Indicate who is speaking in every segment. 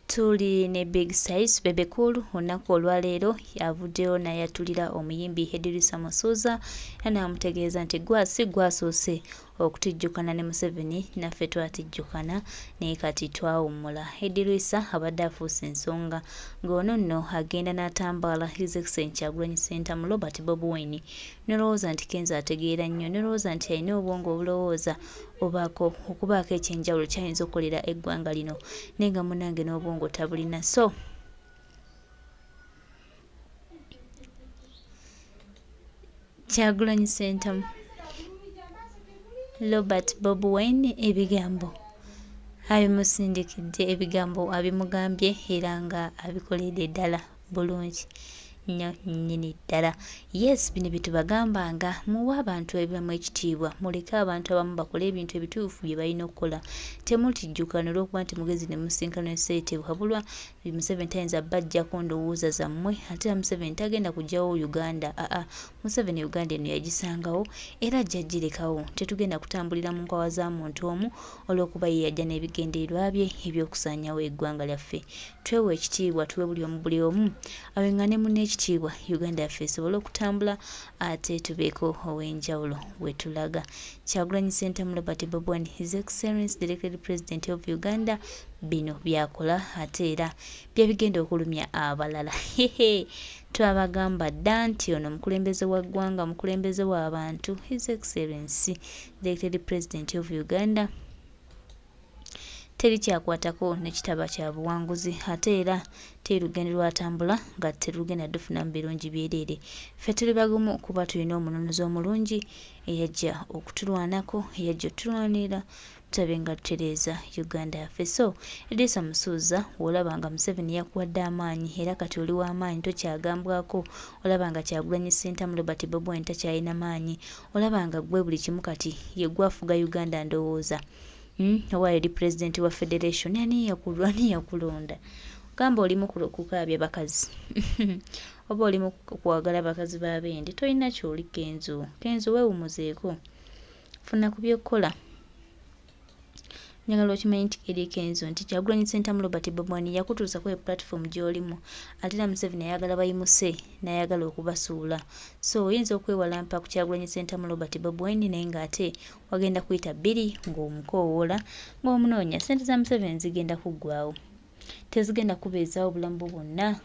Speaker 1: Tuli ne big size Bebe Cool olunaku olwaleero yavuddeyo n'ayatulira omuyimbi Eedy Kenzo n'amutegeeza nti gwasi gwasoose okutijjukana ne Museveni naffe twatijjukana naye kati twawummula. Eedy abadde afuuse ensonga ng'ono nno agenda n'atambaala His Excellency Kyagulanyi Ssentamu Robert Bobi Wine n'olowooza nti Kenzo ategeera nnyo n'olowooza nti alina obwongo obulowooza okubaako ekyenjawulo kyayinza okukolera eggwanga lino naye nga munnange n'obwongo tabulina. So Kyagulanyi Ssentamu Robert Bobi Wine ebigambo abimusindikidde, ebigambo abimugambye era nga abikoledde ddala bulungi nnyo nnyini ddala. Yes, bino bye tubagambanga, muwe abantu ebibamu ekitiibwa, muleke abantu abamu bakole ebintu ebituufu bye balina okukola. Temutijjukana olw'okuba nti mugezi ne musinkana esseetebu habulwa Museveni tayinza bajjako ndowooza zammwe ate Museveni tagenda kugyawo Uganda. Museveni Uganda eno yagisangawo era ajja girekawo. Tetugenda kutambulira mu nkwawa za muntu omu olw'okuba ye yajja n'ebigendererwa bye eby'okusaanyawo eggwanga lyaffe. Twewe ekitiibwa, tuwe buli omu aweŋŋane munne ekitiibwa, Uganda yaffe esobole okutambula ate tubeeko ow'enjawulo we tulaga. Kyagulanyi Ssentamu Robert Bobi Wine, His Excellency the Elected President of Uganda, bino byakola ate era byebigenda okulumya abalala. Twabagamba dda nti ono mukulembeze wa ggwanga, mukulembeze w'abantu, His Excellency the Elected President of Uganda, teri kyakwatako n'ekitaba kya buwanguzi ate era teri lugendo lwatambula nga terugenda dufunamu birungi byereere. Ffe tuli bagumu kuba tulina omununuzi omulungi eyajja okutulwanako, eyajja otulwanira tutabe nga tutereeza Uganda yaffe. So Eedy musuuza olaba nga Museveni yakuwadde amaanyi era kati oli w'amaanyi tokyagambwako. Olaba nga Kyagulanyi Ssentamu Robert Bobi Wine takyalina maanyi. Olaba nga gwe buli kimu kati ye gwafuga Uganda ndowooza. Owa eri president wa federation ani yakulonda gamba oli mukukaabya bakazi oba oli mukwagala bakazi b'abendi, tolina kyoli Kenzo weewumuzeeko, funa ku byokkola. Njagala okimanyi nti Eedy Kenzo nti Kyagulanyi Ssentamu Robert Bobi Wine yakutuusa ku platform gy'olimu ate era Museveni ayagala bayimuse n'ayagala okubasuula. So oyinza okwewalampa ku Kyagulanyi Ssentamu Robert Bobi Wine naye ng'ate wagenda kuyita bbiri ng'omukoowoola ng'omunoonya. Ssente za Museveni zigenda kuggwawo, tezigenda kubeezaawo obulamu bwo bwonna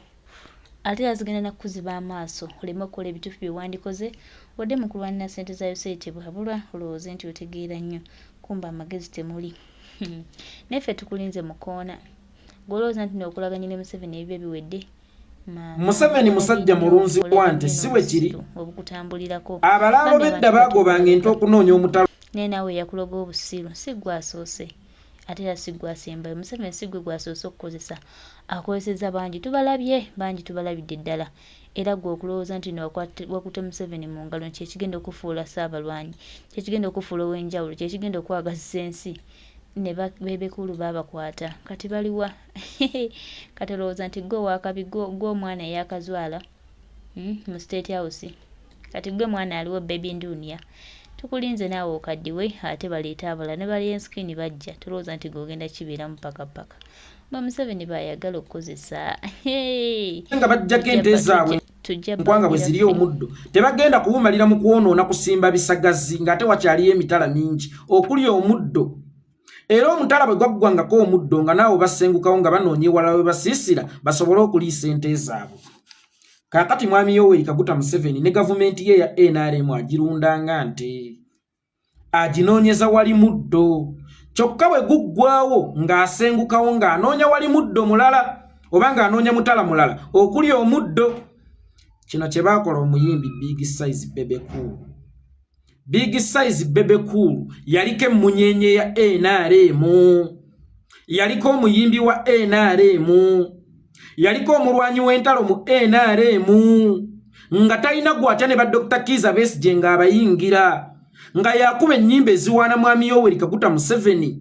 Speaker 1: ate era zigenda nakukuziba amaaso oleme okukola ebituufu bye wandikoze wadde mu kulwanira ssente za yuseetebwe habulwa olowooze nti otegeera nnyo kumba amagezi temuli. Neffe tukulinze mukoona gw'olowooza nti n'okulaganya ne Museveni ebibyo biwedde.
Speaker 2: Museveni musajja mulunzi wa nti si bwe kiri.
Speaker 1: Obukutambulirako
Speaker 2: abalaalo bedda baagobanga ente okunoonya omutalo
Speaker 1: naye naawe yakuloga obusiru si gwasoose ate era si gwasembayo. Museveni si gwe gwasoose okukozesa, akozeseza bangi tubalabidde ddala era gwe okulowooza nti wakutte Museveni mu ngalo kyekigenda okufuula Ssaabalwanyi, kyekigenda okufuula ow'enjawulo, kyekigenda okwagazisa ensi. Ne Bebe Cool baabakwata kati baliwa? Kati olowooza nti gwe owakabi gw'omwana eyakazwala mu State House, kati gwe mwana aliwo Baby Ndunia. Tukulinze naawe okaddiwe ate baleeta abalala ne bali enskini bajja, tulowooza nti g'ogenda kibeeramu pakapaka. Museveni baayagala okukozesa
Speaker 2: nga bajjako ente zaabwe nkwanga bwe ziri omuddo, tebagenda kuwumalira mu kwonoona kusimba bisagazi ng'ate wakyaliyo emitala mingi okulya omuddo. Era omutala bwe gwaggwangako omuddo nga naawe basengukawo nga banoonya ewala we basiisira basobole okuliisa ente zaabwe. Kaakati mwami Yoweri Kaguta Museveni ne gavumenti ye ya NRM agirundanga nte aginoonyeza wali muddo, kyokka bwe guggwawo ng'asengukawo ng'anoonya wali muddo mulala oba ng'anoonya mutala mulala okulya omuddo. Kino kye baakola omuyimbi Big Size Bebe Cool. Big Size Bebe Cool yaliko emmunyenye ya NRM, yaliko omuyimbi wa NRM, yaliko omulwanyi w'entalo mu NRM nga talina gwatya ne ba Dr. Kizza Besigye ng'abayingira, nga yakuba ennyimba eziwaana mwami Yoweri Kaguta Museveni,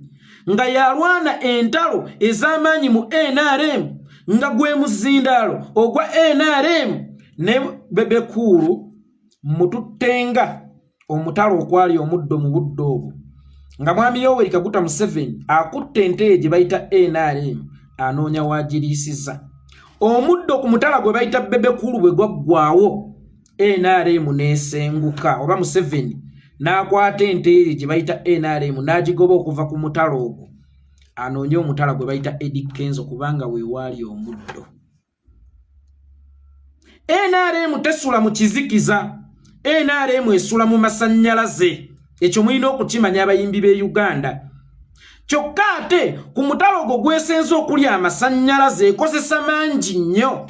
Speaker 2: nga yalwana entalo ez'amaanyi mu NRM, nga gwe muzindaalo ogwa NRM ne Bebe Cool mututtenga omutalo okwali omuddo mu buddo obwo nga mwami Yoweri Kaguta Museveni akutte ente gye bayita NRM anoonya wagiriisiza. Omuddo ku mutala gwe bayita Bebe Kulu bwe gwaggwaawo NRM n'esenguka oba Museveni n'akwata ente gye bayita NRM n'agigoba okuva ku mutala ogwo. Anoonya omutala gwe bayita Eedy Kenzo kubanga we waali omuddo. NRM tesula mu kizikiza. NRM esula mu masannyalaze. Ekyo mulina okukimanya abayimbi b'e Uganda. Kyokka ate ku mutala ogwo gwesenza okulya amasannyalaze ekozesa mangi nnyo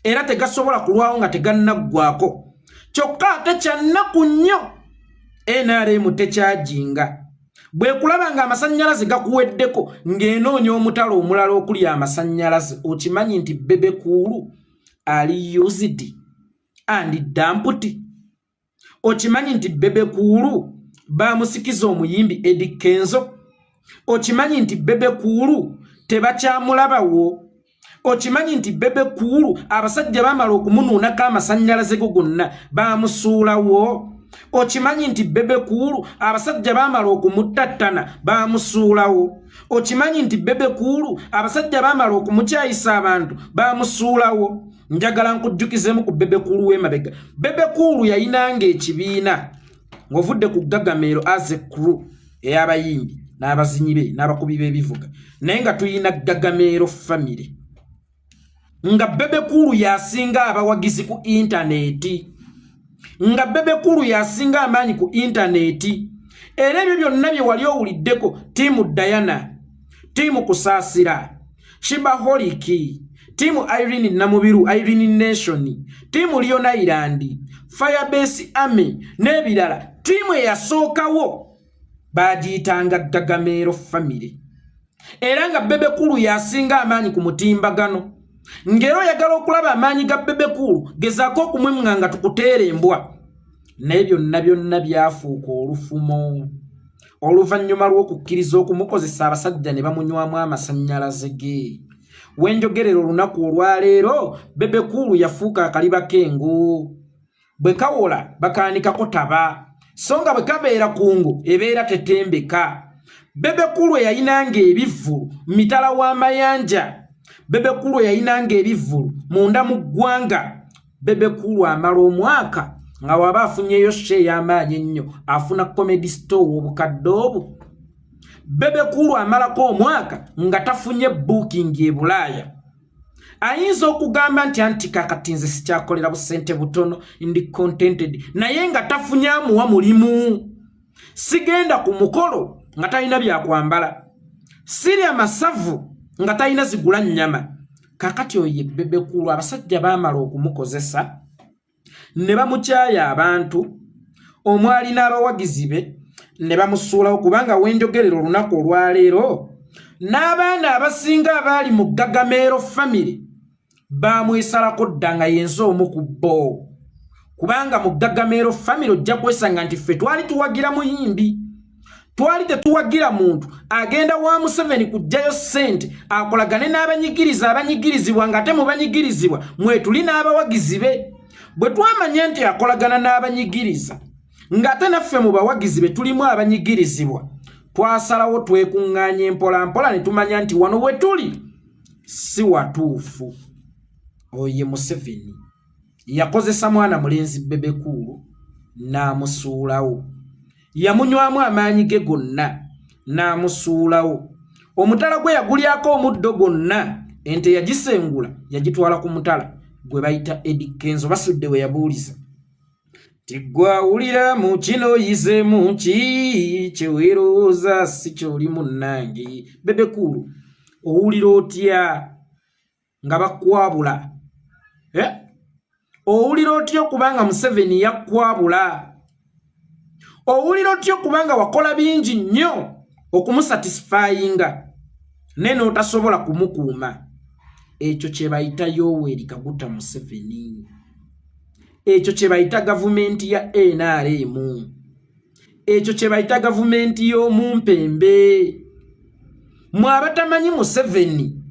Speaker 2: era tegasobola kulwawo nga tegannaggwako. Kyokka ate kyannaku nnyo NRM tekyajinga. Bwe kulaba nga amasannyalaze gakuweddeko ng'enoonya omutala omulala okulya amasannyalaze okimanyi nti Bebe Kulu ali used and dumped. Okimanyi nti Bebe Kulu bamusikiza omuyimbi Eedy Kenzo. Okimanyi nti Bebe Kulu tebakyamulabawo. Okimanyi nti Bebe Kulu abasajja bamala okumunuunako amasannyalaze go gonna bamusuulawo. Okimanyi nti Bebe Kulu abasajja bamala okumuttattana bamusuulawo. Okimanyi nti Bebe Kulu abasajja bamala okumukyayisa abantu bamusuulawo. Njagala nkujjukizemu ku Bebe Kulu w'emabega. Bebe Kulu yayinanga ekibiina ng'ovudde ku Gagamero as a crew ey'abayimbi n'abazinyi be n'abakubi b'ebivuga naye nga tuyina Gagamero family. Nga Bebe Kulu yasinga abawagizi ku intaneti. Nga Bebe Kulu yasinga amaanyi ku intaneti. Era ebyo byonna bye wali owuliddeko tiimu Diana, tiimu Kusaasira, Shiba Holiki, tiimu Irene Namubiru, Irene Nation, tiimu Leon Island, Firebase Army n'ebirala. Tiimu eyasookawo bagiyitanga Gagamero family. Era nga Bebe Kulu yasinga amaanyi ku mutimbagano. Ngero yagala okulaba amaanyi ga Bebe Kulu gezaako okumwemanga nga tukuteera embwa. Naye byonna byonna byafuuka olufumo. Oluvannyuma lw'okukkiriza okumukozesa abasajja ne bamunywamu amasannyalaze ge. Wenjogerera olunaku olwaleero Bebe Kulu yafuuka akaliba k'engo. Bwe kawola bakaanikako taba. So nga bwe kabeera kungu ebeera tetembeka. Bebe Kulu yayinanga ebivvulu mitala w'amayanja. Bebe Kulu yayinanga ebivvulu munda mu ggwanga. Bebe Kulu amala omwaka nga waba afunyeyo share y'amaanyi ennyo afuna comedy store obukadde obwo. Bebe Kulu amalako omwaka nga tafunye booking e Bulaaya. Ayinza okugamba nti anti kakati nze sikyakolera busente butono ndi contented naye nga tafunye amuwa mulimu. Sigenda ku mukolo nga talina byakwambala. Sirya masavu nga talina zigula nnyama. Kakati oye Bebe Kulu abasajja baamala okumukozesa ne bamukyaya abantu omwali n'abawagizi be ne bamusuulawo kubanga wenjogerera olunaku olwaleero n'abaana abasinga abaali mu Gagamero family bamwesalako dda nga yenze omu ku bo. Kubanga mu Gagamero family ojja kwesanga nti ffe twali tuwagira muyimbi. Twali tetuwagira muntu agenda wa Museveni kujjayo ssente akolagane n'abanyigiriza abanyigirizibwa ng'ate mu banyigirizibwa mwe tuli n'abawagizi be. Bwe twamanya nti akolagana n'abanyigiriza ng'ate naffe mu bawagizi be tulimu abanyigirizibwa twasalawo twekuŋŋaanya mpola mpola ne tumanya nti wano we tuli si watuufu. Oye Museveni yakozesa mwana mulenzi Bebe Kulu n'amusuulawo. Yamunywamu amaanyi ge gonna n'amusuulawo. Omutala gwe yagulyako omuddo gwonna ente yagisengula yagitwala ku mutala gwe bayita Eedy Kenzo. Basudde we yabuuliza tigwawulira mu kino yizemu ki kyeweerowooza si kyoli munnange. Bebe Kulu owulira otya nga bakwabula? Owulira otya okubanga Museveni yakwabula? Owulira otya okubanga wakola bingi nnyo okumusatisfyinga naye n'otasobola kumukuuma? Ekyo kye bayita Yoweri Kaguta Museveni. Ekyo kye bayita gavumenti ya NRM. Ekyo kye bayita gavumenti y'omumpembe. Mwe abatamanyi Museveni,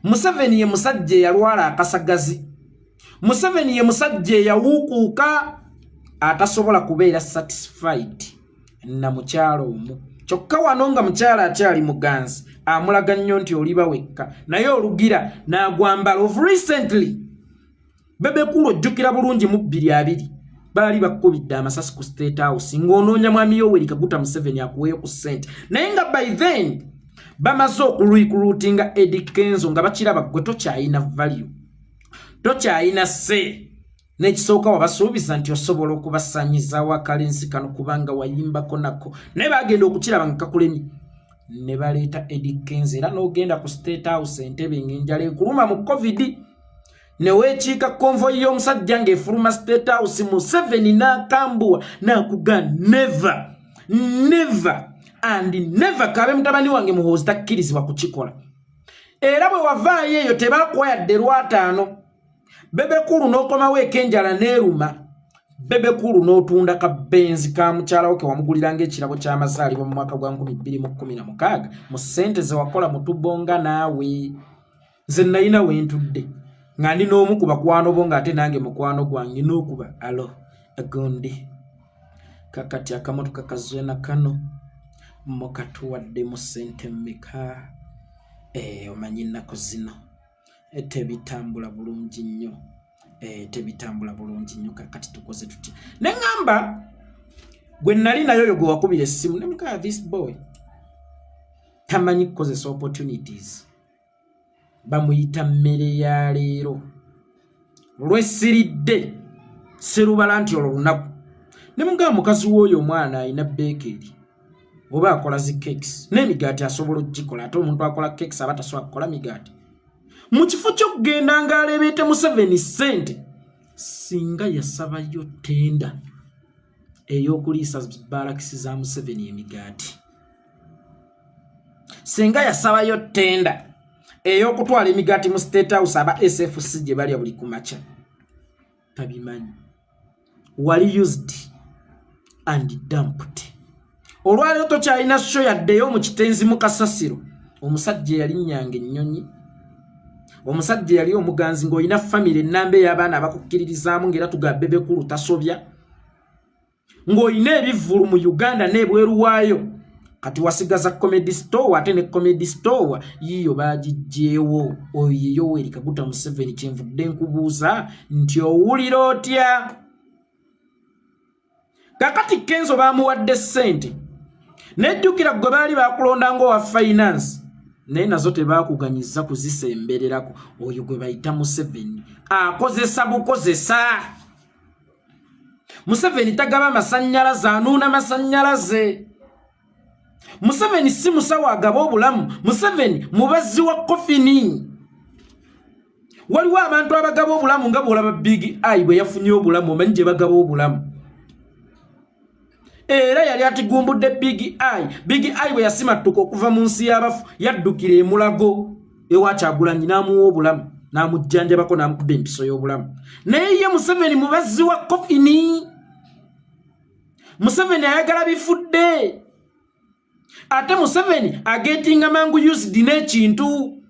Speaker 2: Museveni ye musajja eyalwala akasagazi. Museveni ye musajja eyawuukuuka atasobola kubeera satisfied na mukyalo omwo. kyokka wano nga mukyala akyali muganzi amulaga nnyo nti oliba wekka naye olugira n'agwambala of recently Bebe Cool ojjukira bulungi mu 2020 baali bakubidde amasasi ku State House ng'onoonya mwami Yoweri Kaguta Museveni akuweeyo ku ssente naye nga by then bamaze okurecruitinga Eedy Kenzo nga bakiraba gwe tokyayina value tokyayina se n'ekisooka wabasuubiza nti osobola okubasanyizawo akalensi kano kubanga wayimbako nako naye bagenda okukiraba nga kakulemi ne baleeta Eedy Kenzo era n'ogenda ku State House entebe ng'enjala ekuluma mu COVID ne weekiika konvoyi y'omusajja ng'efuluma State House Museveni n'akambuwa n'akuga never and never kabe mutabani wange muhoozi takkirizibwa kukikola era bwe wavaayo eyo tebakwayadde lwataano Bebe Cool n'okomawo ekenjala neeruma Bebe Cool n'otunda kabenzi ka mukyalawo ke wamuguliranga ekirabo ky'amazaalibwa mu mwaka gwa 2016 mu ssente ze wakola mu tubonga naawe nze nalina wentudde nga ndi n'omu ku bakwano bo ng'ate nange mukwano gwange n'okuba alo agonde kakati akamotoka kazwena kano mukatuwadde mu ssente mmeka omanyi nnako zino tebitambula bulungi nnyo tebitambula bulungi nnyo kakati tukoze tuti ne ngamba gwe nali nayo yo gwe wakubira essimu ne mukaa this boy tamanyi kukozesa opportunities bamuyita mmere ya leero lwesiridde serubala nti olwo lunaku ne mugaa mukazi w'oyo omwana alina bakery oba akola zi cakes n'emigaati asobola okugikola ate omuntu akola cakes aba tasobola kukola migaati mu kifo ky'okugenda ng'aleebeete Museveni ssente singa yasabayo tenda ey'okuliisa baalakisi za Museveni emigaati singa yasabayo tenda ey'okutwala emigaati mu State House aba SFC gye balya buli kumakya tabimanyi wali used and dumped olwaleero tokyalina sho yaddeyo mu kitenzi mu kasasiro omusajja yali nnyanga ennyonyi omusajja yali omuganzi ng'olina famire ennamba ey'abaana abakukkiririzaamu ng'era tuga Bebe Cool tasobya ng'olina ebivvulu mu Uganda n'ebweru waayo kati wasigaza comedy store ate ne comedy store yiyo bagiggyeewo oyo ye Yoweri Kaguta Museveni kyenvudde nkubuuza nti owulira otya kakati Kenzo baamuwadde ssente nejjukira gwe baali bakulonda ng'owa finance naye nazo tebaakuganyiza kuzisembererako oyo gwe bayita Museveni akozesa bukozesa Museveni tagaba masannyalaze anuuna masannyalaze Museveni si musawo agaba obulamu Museveni mubazzi wa kofini waliwo abantu abagaba obulamu nga bwolaba Big Eye bwe yafunye obulamu omanyi gye bagaba obulamu era yali atigumbudde Big Eye bwe yasimattuka okuva mu nsi y'abafu yaddukira emulago ewa Kyagulanyi n'amuwa obulamu n'amujjanjabako n'amukuba empiso y'obulamu naye ye Museveni mubazzi wa kofini Museveni ayagala bifudde ate Museveni agetinga mangu used n'ekintu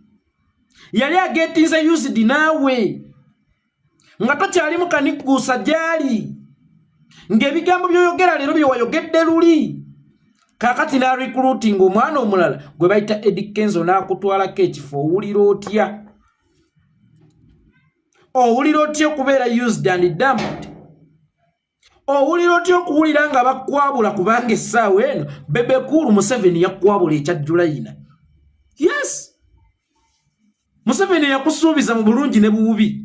Speaker 2: yali agetinze used naawe nga tokyali mukanikuusa gyali ng'ebigambo by'oyogera leero bye wayogedde luli kakati na recruiting omwana omulala gwe bayita Eedy Kenzo n'akutwalako ekifo owulira otya okubeera used and dumped owulira otya okuwulira nga bakwabula kubanga essaawa eno Bebe Cool Museveni yakwabula ekyajjulayina yes Museveni yakusuubiza mu bulungi ne bubi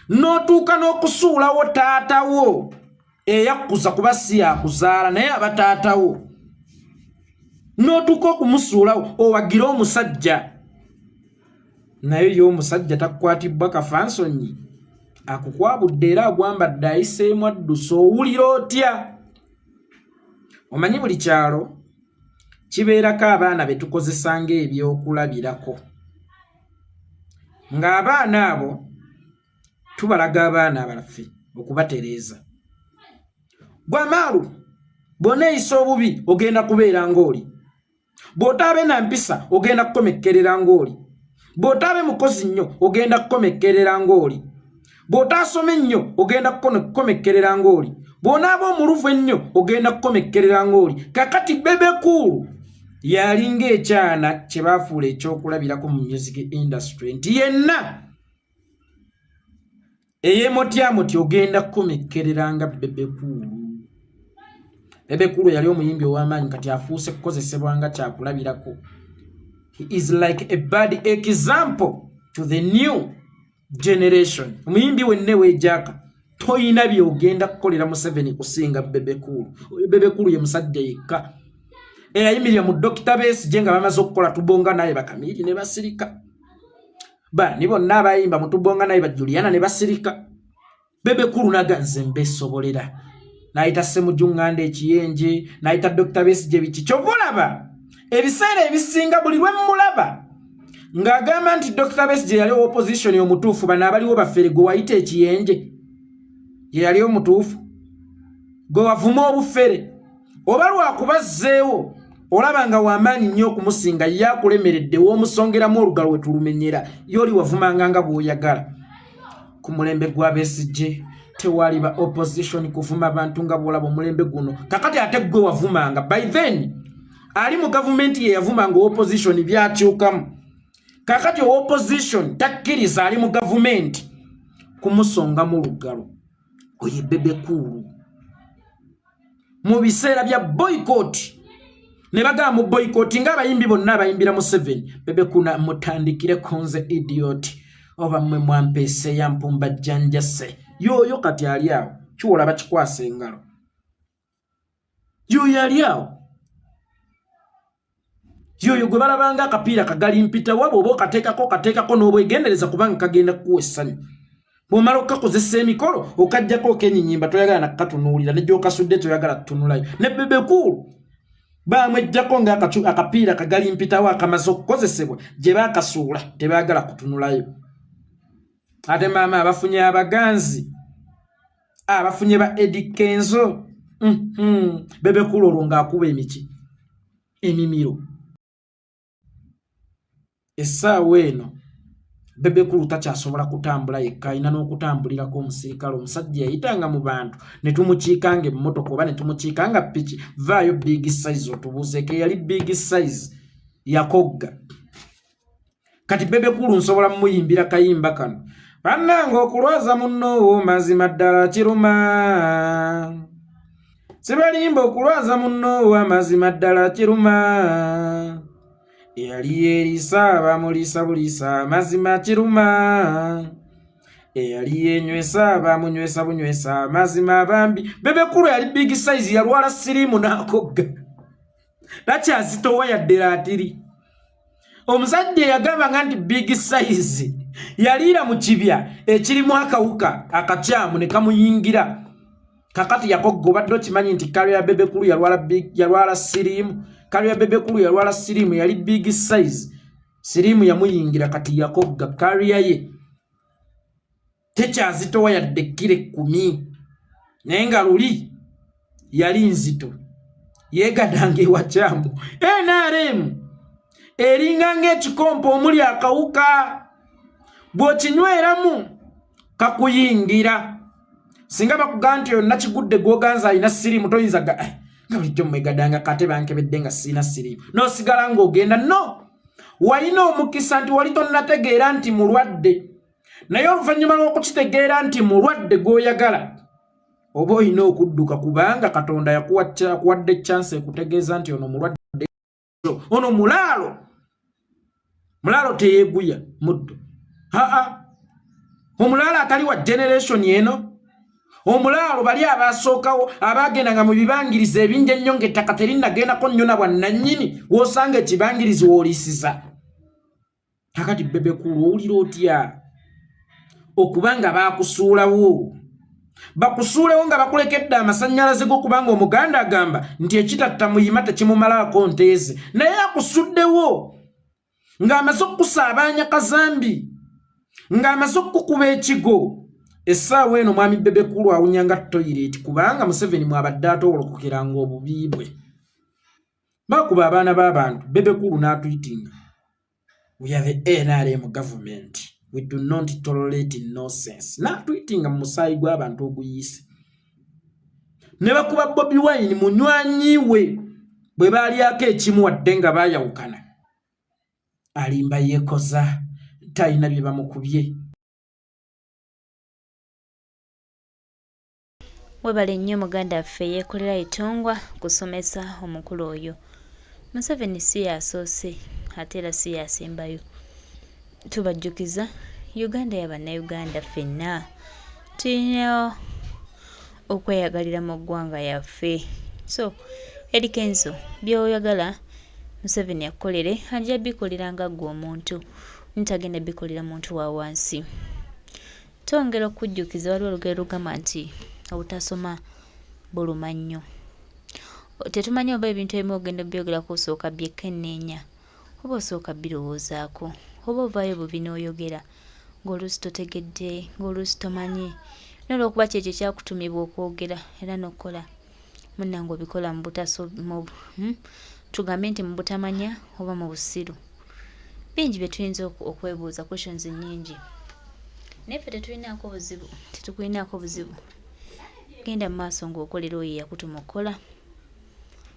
Speaker 2: n'otuuka n'okusuulawo taatawo eyakkuza kuba si yakuzaala naye abataatawo n'otuuka okumusuulawo owagira omusajja naye y'omusajja takwatibwa kafansonyi akukwabudde era agwambadde ayiseemu addusa owulira otya omanyi buli kyalo kibeerako abaana be tukozesa ng'ebyokulabirako ng'abaana abo tubalaga abaana abalaffe okubatereeza gwamaalu bw'oneeyisa obubi ogenda kubeera ng'oli bw'otaabe na mpisa ogenda kukomekkerera ng'oli bw'otaabe mukozi nnyo ogenda kukomekkerera ng'oli bw'otaasome nnyo ogenda kukomekkerera ng'oli bw'onaaba omuluvu ennyo ogenda kukomekkerera ng'oli kakati Bebe Cool yalinga ekyana kye baafuula ekyokulabirako mu music industry nti yenna ey'emotyamuti ogenda kukomekkereranga Bebe Cool. Bebe Cool yali omuyimbi ow'amaanyi kati afuuse kukozesebwa nga kyakulabirako. He is like a bad example to the new generation. Omuyimbi wenne weejaka toyina by'ogenda kukolera Museveni kusinga Bebe Cool. Bebe Cool ye musajja yekka eyayimirira mu Dr. Besigye nga bamaze okukola tubonga naye bakamiri ne basirika. Ni bonna abayimba mu tubonga naye ba Juliana ne basirika. Bebe Cool naganze mbesobolera. Naita Semujungande ekiyenje, naita Dr. Besigye biki kyovulaba. Ebiseera ebisinga buli lwe mulaba ng'agamba nti Dr. Besigye yali opposition y'omutuufu bano abaliwo baffere gwe wayita ekiyenje ye yali omutuufu gwe wavuma obufere oba lwakubazzeewo olaba nga w'amaanyi nnyo okumusinga ye akulemeredde w'omusongeramu olugalo we tulumenyera y'oli wavumanga nga bw'oyagala. Ku mulembe gwa Besigye tewali ba opposition kuvuma abantu nga bw'olaba omulembe guno kakati ate gwe wavumanga by then ali mu government ye yavumanga opposition byakyukamu. Kakati opposition takkiriza ali mu government kumusonga mu lugalo oye Bebe Cool. Mu biseera bya boycott ne bagamba mu boycott ng'abayimbi bonna abayimbira Museveni Bebe Cool mutandikire konze idiot oba mmwe mwampeese ya mpumba jjanjase yoyo kati ali awo kiwola bakikwasa engalo yoyo ali awo yoyo gwe balabanga akapiira kagali mpita wabo oba okateekako n'obwegendereza kubanga kagenda kukuwa essanyu. Bw'omala okukakozesa emikolo okajjako okenyinyimba toyagala nakatunuulira ne gy'okasudde toyagala tutunulayo. Ne Bebe Cool baamwejjako ng'akapiira kagali mpitawo akamaze okukozesebwa gye baakasuula tebaagala kutunulayo. Ate maama abafunye abaganzi abafunye ba Eedy Kenzo Bebe Cool olwo ng'akuba emimiro. Essaawa eno Bebe Cool takyasobola kutambula yekka alina n'okutambulirako omusirikale omusajja yayitanga mu bantu ne tumukiikanga emmotoka oba ne tumukiikanga piki vaayo big size otubuuzeeko yali big size yakogga. Kati Bebe Cool nsobola mmuyimbira kayimba kano bannange okulwaza munno mazima ddala kiruma sibalimba okulwaza munno amazima ddala kiruma eyali erisa bamulisa bulisa mazima kiruma eyali yenywesa bamunywesa bunywesa mazima bambi. Bebe Cool yali big size yalwala sirimu n'akogga takyazitowa yaddera atiri. Omusajja yagamba nga nti big size yaliira mu kibya ekirimu akawuka akakyamu ne kamuyingira. Kakati yakogga obadde okimanyi nti kalo ya Bebe Cool yalwala sirimu. Kalo ya Bebe Cool yalwala sirimu yali big size. Sirimu yamuyingira kati yakogga kariya ye tekyazitowa yadde kire 10 naye nga luli yali nzito yegadanga ewakyamu. NRM eringa ng'ekikompo omuli akawuka bw'okinyweramu kakuyingira. Singa bakugamba nti yonna kigudde gwoganza alina sirimu toyinza nga bulijjo mwegadanga kate bankebedde nga sirina sirimu n'osigala ng'ogenda. No, walina omukisa nti wali tonnategeera nti mulwadde naye oluvannyuma lw'okukitegeera nti mulwadde gw'oyagala oba olina okudduka kubanga Katonda yakuwadde chance ekutegeeza nti ono mulwadde ono mulaalo teyeeguya muddo. Omulaalo atali wa generation eno. Omulaalo bali abasookawo abagendanga mu bibangiriza ebingi ennyo ng'ettaka terinnagenda nnyo na bwannannyini w'osanga ekibangirizi w'oliisiza. Kakati Bebe Cool owulira otya okubanga baakusuulawo bakusuulewo nga bakulekedde amasannyalaze g'okubanga Omuganda agamba nti ekitatta muyima tekimumalaako nteeze naye akusuddewo ng'amaze okukusaabaanya kazambi ng'amaze okukuba ekigo. Essaawa eno mwami Bebe Cool awunyanga toilet kubanga Museveni mwabadde atowolokokeranga obubi bwe. Bakuba abaana b'abantu. Bebe Cool n'atwitinga, we are the NRM government, we do not tolerate nonsense. N'atwitinga mu musaayi gw'abantu oguyise. Ne bakuba Bobi Wine munywanyi we bwe baalyako ekimu wadde nga baayawukana alimba yeekoza talina bye bamukubye.
Speaker 1: Webale nnyo muganda waffe yeekolera etongwa kusomesa omukulu oyo. Museveni si yasoose ate era si yasembayo. Tubajjukiza Uganda ya bannayuganda ffenna tulina okweyagalira mu ggwanga yaffe. So Eedy Kenzo by'oyagala Museveni akkolere ajja bikolera nga ggwe omuntu ntagenda bikolera muntu wa wansi. Twongera okujjukiza waliwo olugero lugamba nti obutasoma buluma nnyo. Tetumanyi oba ebintu ebimu ogenda byogerako osooka byekenneenya oba osooka birowoozaako oba ovaayo bubi n'oyogera ng'oluusi totegedde ng'oluusi tomanyi n'olwokuba kyekyo kyakutumibwa okwogera era n'okola munnange obikola mu tugambe nti mu butamanya oba mu busiru. Bingi bye tuyinza okwebuuza, questions nnyingi naye ffe tetukulinaako buzibu. Genda mu maaso ng'okolera oyo yakutuma okukola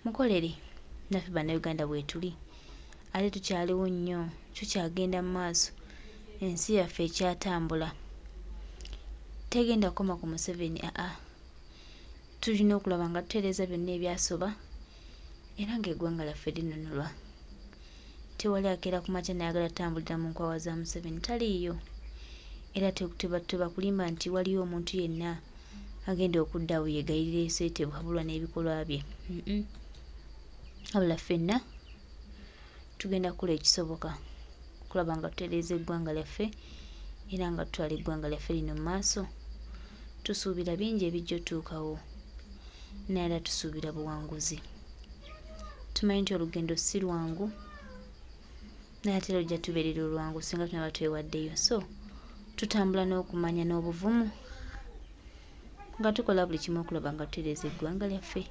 Speaker 1: mukolere. Naffe bannayuganda bwe tuli ate tukyaliwo nnyo, tukyagenda mu maaso, ensi yaffe ekyatambula. Tegenda kukoma ku Museveni, tulina okulaba nga tutereeza byonna ebyasoba era ng'eggwanga lyaffe linunulwa. Tewali akeera ku makya nayagala tambulira mu nkwawa za Museveni, taliiyo. Era tebakulimba nti waliyo omuntu yenna agenda okuddawo yegayirira eseete bwabulwa n'ebikolwa bye. Wabula ffenna tugenda kukola ekisoboka kulaba nga tutereeza eggwanga lyaffe era nga tutwala eggwanga lyaffe lino mu maaso. Tusuubira bingi ebijja otuukawo naye era tusuubira buwanguzi. Tumanyi nti olugendo si lwangu naye ate era lujja tubeerera olwangu singa tunaba twewaddeyo. So tutambula n'okumanya n'obuvumu nga tukola buli kimu okulaba nga tutereeza eggwanga lyaffe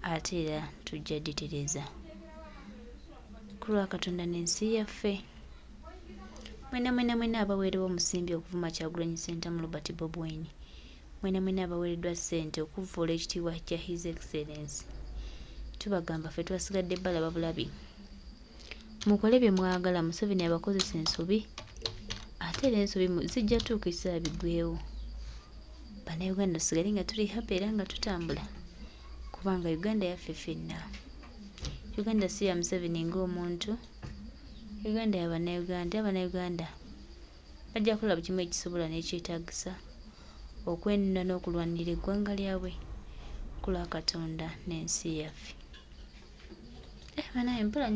Speaker 1: ate era tujja ditereeza ku lwa Katonda n'ensi yaffe. Mwena abaweereddwa omusimbi okuvuma Kyagulanyi Ssenta mu Robert Bob Wine. Mwena abaweereddwa ssente okuvvuula ekitiibwa kya His Excellency. Tubagamba ffe twasigadde balaba bulabi. Mukole bye mwagala, Museveni abakozesa ensobi ate era ensobi zijja tuuka ekiseera biggweewo. Bannayuganda tusigale nga tuli happy era nga tutambula kubanga Uganda yaffe ffenna. Uganda si ya Museveni ng'omuntu, Uganda ya bannayuganda. Abannayuganda bajja kukola buli kimu ekisobola n'ekyetaagisa okwenunula n'okulwanirira eggwanga lyabwe ku lwa Katonda n'ensi yaffe. Banaye mpola